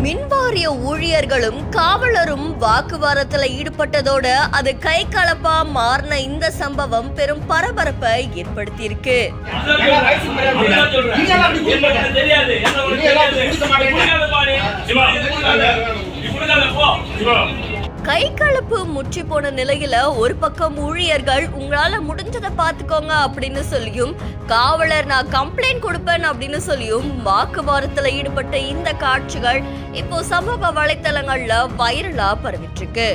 மின்வாரிய ஊழியர்களும் காவலரும் வாக்குவாதத்துல ஈடுபட்டதோட அது கை கலப்பா மாறின இந்த சம்பவம் பெரும் பரபரப்பை ஏற்படுத்தியிருக்கு. கை கலப்பு முற்றி போன நிலையில ஒரு பக்கம் ஊழியர்கள் உங்களால முடிஞ்சதை பாத்துக்கோங்க அப்படின்னு சொல்லியும், காவலர் நான் கம்ப்ளைண்ட் கொடுப்பேன் அப்படின்னு சொல்லியும் வாக்குவாதத்துல ஈடுபட்ட இந்த காட்சிகள் இப்போ சமூக வலைத்தளங்கள்ல வைரலா பரவிட்டு இருக்கு.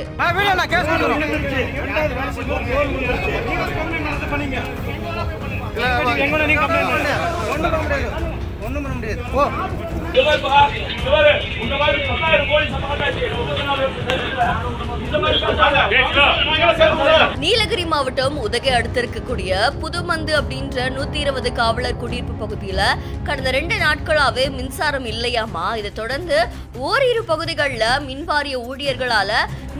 நீலகிரி மாவட்டம் உதகை அடுத்து இருக்கக்கூடிய புதுமந்து அப்படின்ற 120 காவலர் குடியிருப்பு பகுதியில கடந்த 2 நாட்களாவே மின்சாரம் இல்லையாமா. இதை தொடர்ந்து ஓரிரு பகுதிகளில் மின்வாரிய ஊழியர்களால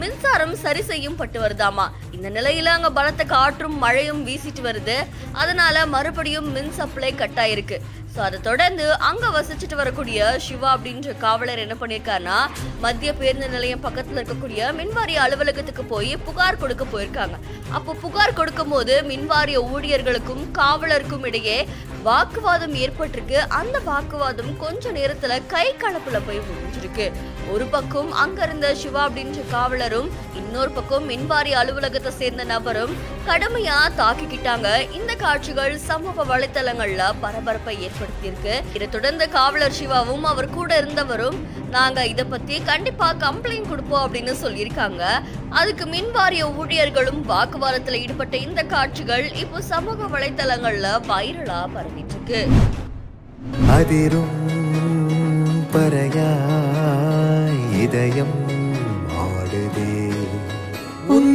மின்சாரம் சரி செய்யப்பட்டு வருதாமா. இந்த நிலையில அங்க பலத்த காற்றும் மழையும் வீசிட்டு வருது. அதனால மறுபடியும் மின் சப்ளை கட் ஆயிருக்கு. அதை தொடர்ந்து அங்க வசிச்சுட்டு வரக்கூடிய சிவா அப்படின்ற காவலர் என்ன பண்ணிருக்காருன்னா, மத்திய பேருந்து நிலையம் பக்கத்துல இருக்கக்கூடிய மின்வாரிய அலுவலகத்துக்கு போய் புகார் கொடுக்க போயிருக்காங்க. அப்போ புகார் கொடுக்கும் போது மின்வாரிய ஊழியர்களுக்கும் காவலருக்கும் இடையே வாக்குவாதம் ஏற்பட்டிருக்கு. அந்த வாக்குவாதம் கொஞ்ச நேரத்துல கை கலப்புல போய் முடிஞ்சிருக்கு. ஒரு பக்கம் அங்க இருந்த சிவா அப்படின்ற காவலரும், இன்னொரு பக்கம் மின்வாரிய அலுவலகத்தை சேர்ந்த நபரும் கடுமையா தாக்கிக்கிட்டாங்க. இந்த காட்சிகள் சமூக வலைத்தளங்கள்ல பரபரப்பை ஏற்படுத்தியிருக்கு. இதை தொடர்ந்து காவலர் சிவாவும் அவர் கூட இருந்தவரும் நாங்க இதை பத்தி கண்டிப்பா கம்ப்ளைண்ட் கொடுப்போம் அப்படின்னு சொல்லியிருக்காங்க. அதுக்கு மின்வாரிய ஊழியர்களும் வாக்குவாதத்துல ஈடுபட்ட இந்த காட்சிகள் இப்போ சமூக வலைத்தளங்கள்ல வைரலா பரவிட்டு இருக்கு. அதிரும் பறையாய் இதயம் ஆடுதே உன்